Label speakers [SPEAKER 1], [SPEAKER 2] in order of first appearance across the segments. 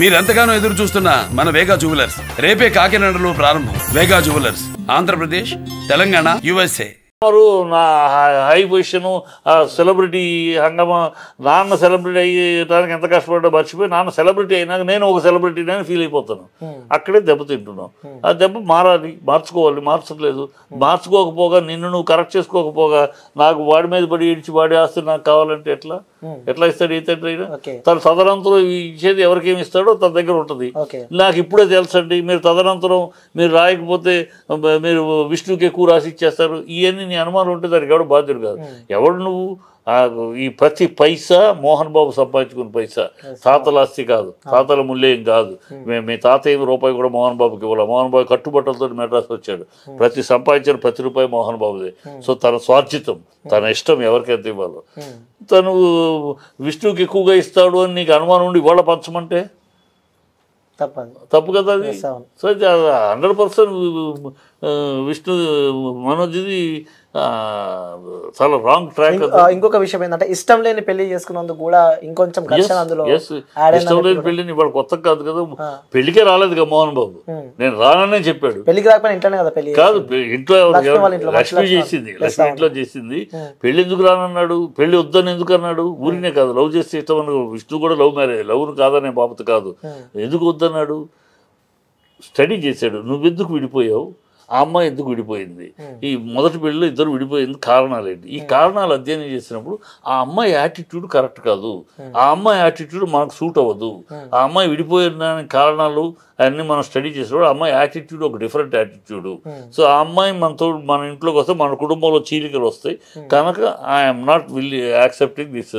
[SPEAKER 1] మీరెంతగానో ఎదురు చూస్తున్న మన వేగా జ్యువెలర్స్ రేపే కాకినాడలో ప్రారంభం. వేగా జ్యువెలర్స్, ఆంధ్రప్రదేశ్, తెలంగాణ, USA.
[SPEAKER 2] నా హై పొజిషన్ సెలబ్రిటీ హంగమా నాన్న సెలబ్రిటీ అయ్యడానికి ఎంత కష్టపడ్డా మర్చిపోయి నాన్న సెలబ్రిటీ అయినాక నేను ఒక సెలబ్రిటీ అని ఫీల్ అయిపోతాను. అక్కడే దెబ్బతింటున్నాం. ఆ దెబ్బ మారాలి, మార్చుకోవాలి. మార్చట్లేదు. మార్చుకోకపోగా నిన్ను నువ్వు కరెక్ట్ చేసుకోకపోగా నాకు వాడి మీద పడి ఇడిచి వాడి ఆస్తి నాకు కావాలంటే ఎట్లా ఇస్తాడు ఈ తండ్రి అయినా? తన తదనంతరం ఇచ్చేది ఎవరికేమి ఇస్తాడో తన దగ్గర ఉంటుంది. నాకు ఇప్పుడే తెలుసండి, మీరు తదనంతరం మీరు రాయకపోతే మీరు విష్ణుకి ఎక్కువ రాసి ఇచ్చేస్తారు. ఇవన్నీ నీ అనుమానం ఉంటే దానికి ఎవడు బాధ్యుడు కాదు. ఎవడు నువ్వు? ఈ ప్రతి పైసా మోహన్ బాబు సంపాదించుకున్న పైసా, తాతల ఆస్తి కాదు, తాతల మూల్యం కాదు. మీ తాత ఏమి రూపాయి కూడా మోహన్ బాబుకి ఇవ్వాలి. మోహన్ బాబు కట్టుబట్టలతో మెడ్రాస్ వచ్చాడు. సంపాదించిన ప్రతి రూపాయి మోహన్ బాబుదే. సో తన స్వార్జితం, తన ఇష్టం ఎవరికైతే ఇవ్వాలో. తను విష్ణువుకి ఎక్కువగా ఇస్తాడు అని నీకు అనుమానం ఉండి ఇవాళ పంచమంటే తప్పు కదా అది. సో 100% విష్ణు మనోజ్ది చాలా రాంగ్ ట్రాక్.
[SPEAKER 3] ఇంకొక విషయం ఏంటంటే ఇష్టం లేని పెళ్లి చేసుకున్నందుకు కూడా ఇంకొంచెం
[SPEAKER 2] ఇష్టం లేని పెళ్లిని ఇవాళ కొత్త కాదు కదా, పెళ్లికే రాలేదు కదా మోహన్ బాబు. నేను రాననే చెప్పాడు.
[SPEAKER 3] పెళ్లికి రాకపోయినా ఇంట్లోనే కదా పెళ్లి
[SPEAKER 2] కాదు, ఇంట్లో లక్ష్మి చేసింది. లక్ష్మి ఇంట్లో చేసింది. పెళ్లి ఎందుకు రానన్నాడు? పెళ్లి వద్దని ఎందుకు అన్నాడు? ఊరినే కాదు, లవ్ చేస్తే ఇష్టం అన్నాడు. విష్ణు కూడా లవ్ మ్యారేజ్, లవ్ కాదనే బాబు కాదు. ఎందుకు వద్దన్నాడు? స్టడీ చేశాడు. నువ్వెందుకు విడిపోయావు, ఆ అమ్మాయి ఎందుకు విడిపోయింది, ఈ మొదటి పెళ్ళిలో ఇద్దరు విడిపోయింది, కారణాలు ఏంటి? ఈ కారణాలు అధ్యయనం చేసినప్పుడు ఆ అమ్మాయి యాటిట్యూడ్ కరెక్ట్ కాదు, ఆ అమ్మాయి యాటిట్యూడ్ మనకు సూట్ అవ్వదు. ఆ అమ్మాయి విడిపోయిన కారణాలు అన్నీ మనం స్టడీ చేసినప్పుడు ఆ అమ్మాయి యాటిట్యూడ్ ఒక డిఫరెంట్ యాటిట్యూడ్. సో ఆ అమ్మాయి మన ఇంట్లోకి వస్తే మన కుటుంబంలో చీలికలు వస్తాయి కనుక I'm not accepting this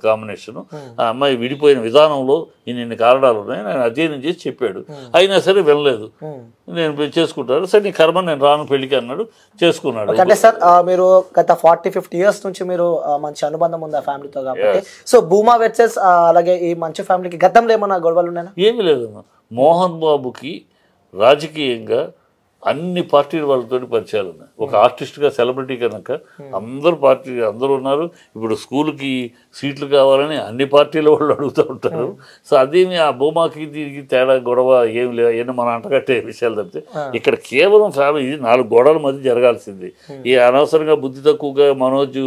[SPEAKER 2] combination. ఆ అమ్మాయి విడిపోయిన విధానంలో ఇన్ని కారణాలు ఉన్నాయి ఆయన అధ్యయనం చేసి చెప్పాడు. అయినా సరే వెళ్ళలేదు. నేను చేసుకుంటాను, సరే నీ కర్మ, నేను రాను పెళ్లికి అన్నాడు, చేసుకున్నాడు.
[SPEAKER 3] అంటే సార్ మీరు గత 40-50 years నుంచి మీరు మంచి అనుబంధం ఉంది ఆ ఫ్యామిలీతో కాబట్టి, సో భూమా వర్సెస్ అలాగే ఈ మంచి ఫ్యామిలీకి గతంలో ఏమన్నా గొడవలు ఉన్నాయా?
[SPEAKER 2] ఏమీ లేదమ్మా. మోహన్ బాబుకి రాజకీయంగా అన్ని పార్టీల వాళ్ళతో పరిచయాలు ఉన్నాయి. ఒక ఆర్టిస్ట్గా, సెలబ్రిటీ కనుక అందరూ ఉన్నారు. ఇప్పుడు స్కూల్కి సీట్లు కావాలని అన్ని పార్టీల వాళ్ళు అడుగుతూ ఉంటారు. సో అదేమి ఆ భూమాకి దీనికి తేడా గొడవ ఏమి లేదు. ఏమన్నా మనం అంటగట్టే విషయాలు తప్పితే ఇక్కడ కేవలం ఫ్యామిలీ, ఇది 4 గోడల మధ్య జరగాల్సింది. ఈ అనవసరంగా బుద్ధి తక్కువగా మనోజ్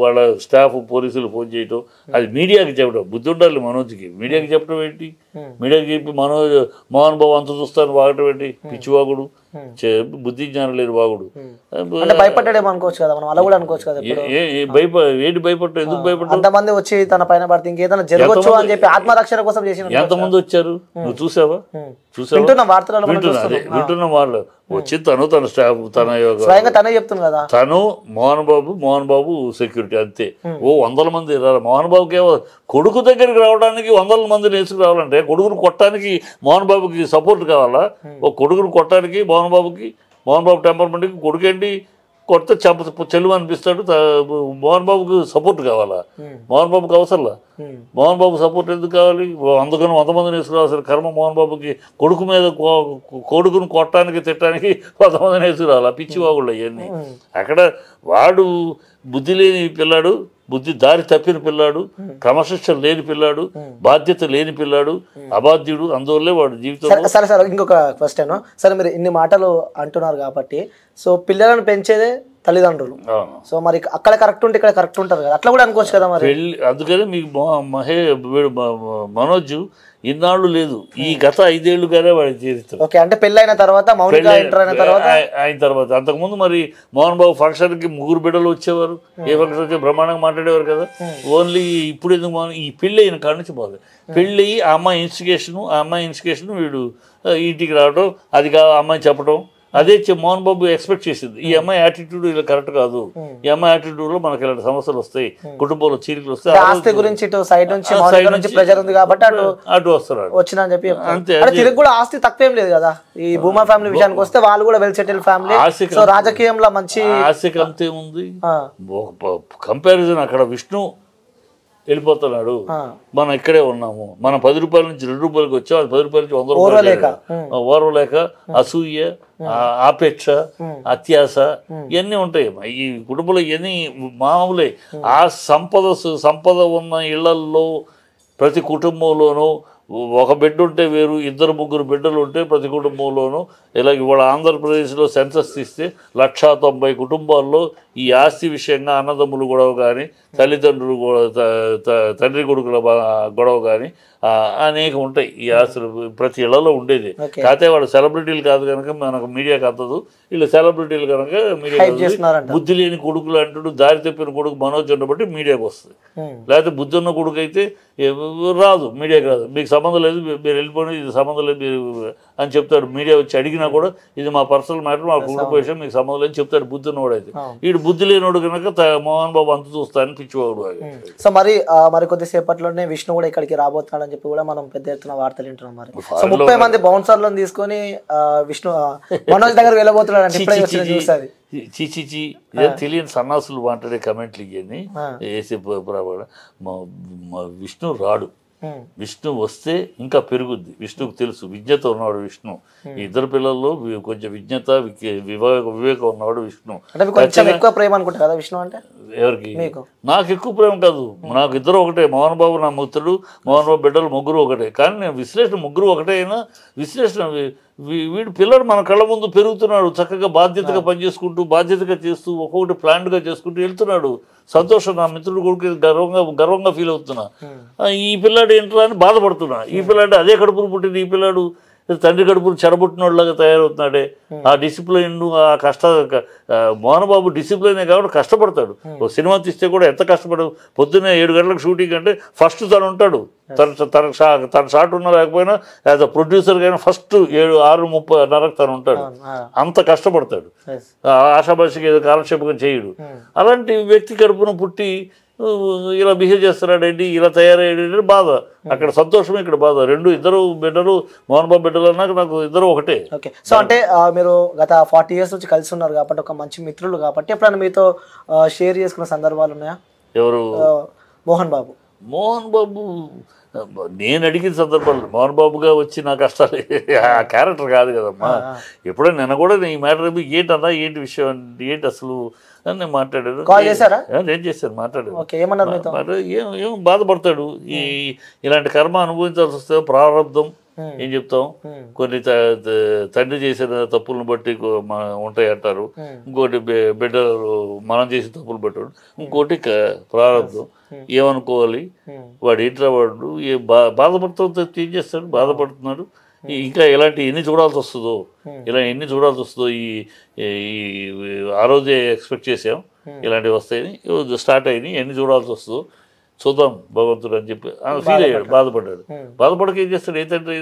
[SPEAKER 2] వాళ్ళ స్టాఫ్ పోలీసులు ఫోన్ చేయటం, అది మీడియాకి చెప్పడం. బుద్ధి ఉండాలి మనోజ్కి, మీడియాకి చెప్పడం ఏంటి? మీడియాకి చెప్పి మోహన్ బాబు అంత చూస్తాను వాగటం ఏంటి? పిచ్చివాగుడు, బుద్ధి జ్ఞానం లేదు వాగుడు.
[SPEAKER 3] భయపడ్డాడేమో అనుకోవచ్చు కదా మనం, అలా కూడా అనుకోవచ్చు కదా.
[SPEAKER 2] ఏంటి భయపడ్డా? ఎందుకు భయపడ్డా?
[SPEAKER 3] అంతమంది వచ్చి తన పైన పడితే ఇంకేదైనా జరగచ్చు అని చెప్పి ఆత్మరక్షణ కోసం చేసిన
[SPEAKER 2] ఎంతమంది వచ్చారు నువ్వు చూసావా?
[SPEAKER 3] వింటున్న వార్తలలో
[SPEAKER 2] వింటున్న వాళ్ళు వచ్చి తన స్టాఫ్
[SPEAKER 3] తనే చెప్తుంది కదా.
[SPEAKER 2] తను మోహన్ బాబు సెక్యూరిటీ అంతే. 100 మంది మోహన్ బాబుకి కొడుకు దగ్గరికి రావడానికి 100 మంది నేర్చుకు రావాలంటే కొడుకును కొట్టడానికి మోహన్ బాబుకి సపోర్ట్ కావాలా? ఒక కొడుకును కొట్టడానికి మోహన్ బాబు టెంపర్మెంట్కి కొడుకేంటి కొడితే చెల్లు అనిపిస్తాడు. మోహన్ బాబుకి సపోర్ట్ కావాలా? మోహన్ బాబుకి అవసరంలా. మోహన్ బాబు సపోర్ట్ ఎందుకు కావాలి? అందుకని 100 మందిని వేసుకురావాల్సిన కర్మ మోహన్ బాబుకి. కొడుకును కొట్టడానికి తిట్టడానికి 100 మందిని వేసుకురావాలి. పిచ్చి వాగుళ్ళు అవన్నీ. అక్కడ వాడు బుద్ధి లేని పిల్లాడు, బుద్ధి దారి తప్పిన పిల్లాడు, క్రమశిక్షణ లేని పిల్లాడు, బాధ్యత లేని పిల్లాడు, అబాధ్యుడు. అందువల్లే వాడు జీవితం.
[SPEAKER 3] సరే ఇంకొక క్వశ్చన్. సరే మీరు ఇన్ని మాటలు అంటున్నారు కాబట్టి, సో పిల్లలను పెంచేదే తల్లిదండ్రులు. సో మరి అక్కడ కరెక్ట్ ఉంటే ఇక్కడ కరెక్ట్ ఉంటారు కదా, అట్లా కూడా అనుకోవచ్చు కదా మరి.
[SPEAKER 2] అందుకని మీకు మనోజ్ ఇన్నాళ్ళు లేదు, ఈ గత 5 ఏళ్ళుగానే వాడి జీవితం.
[SPEAKER 3] ఓకే, అంటే పెళ్ళైన తర్వాత
[SPEAKER 2] అయిన తర్వాత అంతకుముందు మరి మోహన్ బాబు ఫంక్షన్కి 3 బిడ్డలు వచ్చేవారు. ఏ ఫంక్షన్ వచ్చి బ్రహ్మాండంగా మాట్లాడేవారు కదా. ఓన్లీ ఇప్పుడు ఎందుకు ఈ పెళ్ళి అయిన కాడ నుంచి బాగా పెళ్ళి, ఆ అమ్మాయి ఇన్స్టిగేషన్ వీడు ఇంటికి రావడం, అది అమ్మాయి చెప్పడం, అదే మోహన్ బాబు ఎక్స్పెక్ట్ చేసింది. ఈ అమ్మాయి యాటిట్యూడ్ ఇలా కరెక్ట్ కాదు, ఈ అమ్మాయి యాటిట్యూడ్ లో మనకి ఇలాంటి సమస్యలు వస్తాయి, కుటుంబంలో చీలికలు వస్తాయి.
[SPEAKER 3] ఆస్తి గురించి సైడ్ నుంచి ప్రెజర్ ఉంది కాబట్టి
[SPEAKER 2] అటు వస్తారు
[SPEAKER 3] వచ్చిందని చెప్పి అంతే. తిరిగి కూడా ఆస్తి తక్కువేం లేదు కదా ఈ భూమా ఫ్యామిలీ విషయానికి వస్తే. వాళ్ళు కూడా వెల్ సెటిల్ ఫ్యామిలీ, రాజకీయంలో మంచి
[SPEAKER 2] ఆస్తికి అంతే ఉంది. కంపారిజన్ అక్కడ విష్ణు వెళ్ళిపోతున్నాడు, మనం ఇక్కడే ఉన్నాము, మనం 10 రూపాయల నుంచి 2 రూపాయలకి వచ్చాం, అది 10 రూపాయల నుంచి 100 రూపాయలు ఓర్వలేక అసూయ, ఆపేక్ష, అత్యాస ఇవన్నీ ఉంటాయి. ఈ కుటుంబంలో ఇవన్నీ మామూలే. ఆ సంపద ఉన్న ఇళ్లల్లో ప్రతి కుటుంబంలోనూ ఒక బిడ్డ ఉంటే వేరు, ఇద్దరు ముగ్గురు బిడ్డలు ఉంటే ప్రతి కుటుంబంలోనూ ఇలా ఇవాళ ఆంధ్రప్రదేశ్లో సెన్సస్ తీస్తే 190 కుటుంబాల్లో ఈ ఆస్తి విషయంగా అన్నదమ్ములు గొడవ కానీ, తల్లిదండ్రులు తండ్రి కొడుకుల గొడవ కానీ అనేక ఉంటాయి. ఈ ఆస్తులు ప్రతి ఇళ్లలో ఉండేది. కాకపోతే వాళ్ళు సెలబ్రిటీలు కాదు కనుక మనకు మీడియాకి అందదు. వీళ్ళు సెలబ్రిటీలు కనుక మీడియా బుద్ధి లేని కొడుకులు అంటాడు, దారి తప్పిన కొడుకు మనోజ్ ఉండబట్టి మీడియాకి వస్తుంది. లేకపోతే బుద్ధి ఉన్న కొడుకు అయితే రాదు, మీడియాకి రాదు. మీకు సంబంధం లేదు, మీరు వెళ్ళిపోయిన ఇది సంబంధం లేదు మీరు అని చెప్తాడు. మీడియా వచ్చి అడిగినా కూడా ఇది మా పర్సనల్ మ్యాటర్, మా కుటుంబ విషయం, మీకు సంబంధం లేదు చెప్తాడు బుద్ధి ఉన్నవాడు అయితే. వీడు బుద్ధి లేనివాడు కనుక మోహన్ బాబు అంత చూస్తానని పిచ్చివాడు.
[SPEAKER 3] సో మరి కొద్దిసేపట్లోనే విష్ణు కూడా ఇక్కడికి రాబోతున్నాడని చెప్పి కూడా మనం పెద్ద ఎత్తున వార్తలు వింటున్నాం. మరి సో 30 మంది బౌన్సర్లను తీసుకొని విష్ణు మనోజ్ దగ్గర వెళ్ళబోతున్నాడు అంటే చూస్తుంది.
[SPEAKER 2] చీచి తెలియని సన్నాసులు మాట్లాడే కమెంట్లు ఇవన్నీ వేసే విష్ణు రాడు. విష్ణు వస్తే ఇంకా పెరుగుద్ది. విష్ణుకు తెలుసు, విజ్ఞత ఉన్నవాడు విష్ణు. ఇద్దరు పిల్లల్లో కొంచెం విజ్ఞత వివేకం ఉన్నవాడు విష్ణు.
[SPEAKER 3] ఎక్కువ ప్రేమ అనుకుంటా కదా విష్ణు అంటే.
[SPEAKER 2] ఎవరికి? నాకు ఎక్కువ ప్రేమ కాదు, నాకు ఇద్దరు ఒకటే. మోహన్ బాబు నా మిత్రుడు, మోహన్ బాబు బిడ్డలు ముగ్గురు ఒకటే. కానీ నేను విశ్లేషణ ముగ్గురు ఒకటే అయినా విశ్లేషణ వీడు పిల్లడు మన కళ్ళ ముందు పెరుగుతున్నాడు, చక్కగా బాధ్యతగా పనిచేసుకుంటూ బాధ్యతగా చేస్తూ ఒక్కొక్కటి ప్లాన్డ్గా చేసుకుంటూ వెళ్తున్నాడు. సంతోషం, నా మిత్రుడు కొడుకు గర్వంగా ఫీల్ అవుతున్నా. ఈ పిల్లాడు ఏంట్రా అని బాధపడుతున్నా. ఈ పిల్లాడు అదే కడుపును పుట్టింది, ఈ పిల్లాడు తండ్రి కడుపును చెడబుట్టినోళ్ళగా తయారవుతున్నాడే. ఆ డిసిప్లైన్, ఆ మోహన్ బాబు డిసిప్లైనే కాబట్టి కష్టపడతాడు. ఒక సినిమా తీస్తే కూడా ఎంత కష్టపడదు. పొద్దున్నే 7 గంటలకు షూటింగ్ అంటే ఫస్ట్ తను ఉంటాడు. తన షాట్ ఉన్నా లేకపోయినా యాజ్ అ ప్రొడ్యూసర్గా అయినా ఫస్ట్ 6:30 తను ఉంటాడు. అంత కష్టపడతాడు. ఆషాభాషికి ఏదో కాలక్షేపం చేయడు. అలాంటి వ్యక్తి కడుపున పుట్టి ఇలా బిహేవ్ చేస్తున్నాడండి, ఇలా తయారయ్యాడు బాధ. అక్కడ సంతోషం, ఇక్కడ బాధ. ఇద్దరు బిడ్డలు, మోహన్ బాబు బిడ్డలు అన్నాక నాకు ఇద్దరు ఒకటే.
[SPEAKER 3] ఓకే. సో అంటే మీరు గత 40 years నుంచి కలిసి ఉన్నారు కాబట్టి, ఒక మంచి మిత్రులు కాబట్టి ఎప్పుడైనా మీతో షేర్ చేసుకున్న సందర్భాలు ఉన్నాయా?
[SPEAKER 2] ఎవరు?
[SPEAKER 3] మోహన్ బాబు.
[SPEAKER 2] మోహన్ బాబు నేను అడిగిన సందర్భాలు, మోహన్ బాబుగా వచ్చి నా కష్టాలు ఆ క్యారెక్టర్ కాదు కదమ్మా. ఎప్పుడైనా నిన్న కూడా ఈ మ్యాటర్ ఏంటన్నా, ఏంటి విషయం, ఏంటి అసలు అని నేను మాట్లాడాను. నేను చేశాను, మాట్లాడాను. ఏం బాధపడతాడు. ఇలాంటి కర్మ అనుభవించాల్సి వస్తే ప్రారంధం ఏం చెప్తాం. కొన్ని తండ్రి చేసిన తప్పులను బట్టి ఉంటాయి అంటారు. ఇంకోటి బిడ్డలు మనం చేసిన తప్పులు పెట్టాడు. ఇంకోటి ప్రారంధం. ఏమనుకోవాలి, వాడు ఏంట్రా వాడు బాధపడుతూ ఏం చేస్తాడు, బాధపడుతున్నాడు. ఇంకా ఇలాంటి ఎన్ని చూడాల్సి వస్తుందో, ఆ రోజే ఎక్స్పెక్ట్ చేసాం ఇలాంటివి వస్తాయని, స్టార్ట్ అయినాయి, ఎన్ని చూడాల్సి వస్తుందో చూద్దాం భగవంతుడు అని చెప్పి ఫీల్ అయ్యాడు, బాధపడ్డాడు. బాధపడక ఏం చేస్తాడు? ఏ తండ్రి?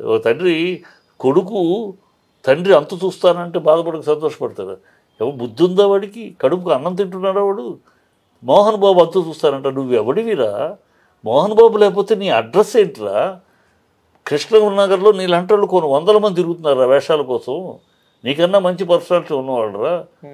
[SPEAKER 2] ఓ తండ్రి కొడుకు తండ్రి అంత చూస్తానంటే బాధపడక సంతోషపడతాడు. ఎవరు బుద్ధి ఉందా వాడికి? కడుపుకు అన్నం తింటున్నాడా వాడు? మోహన్ బాబు అంత చూస్తానంట. నువ్వు ఎవడివిరా? మోహన్ బాబు లేకపోతే నీ అడ్రస్ ఏంట్రా? కృష్ణనగర్లో నీలాంటి వాళ్ళు కొన్ని 100 మంది తిరుగుతున్నారా వేషాల కోసం? నీకన్నా మంచి పర్సనాలిటీ ఉన్నవాళ్ళరా.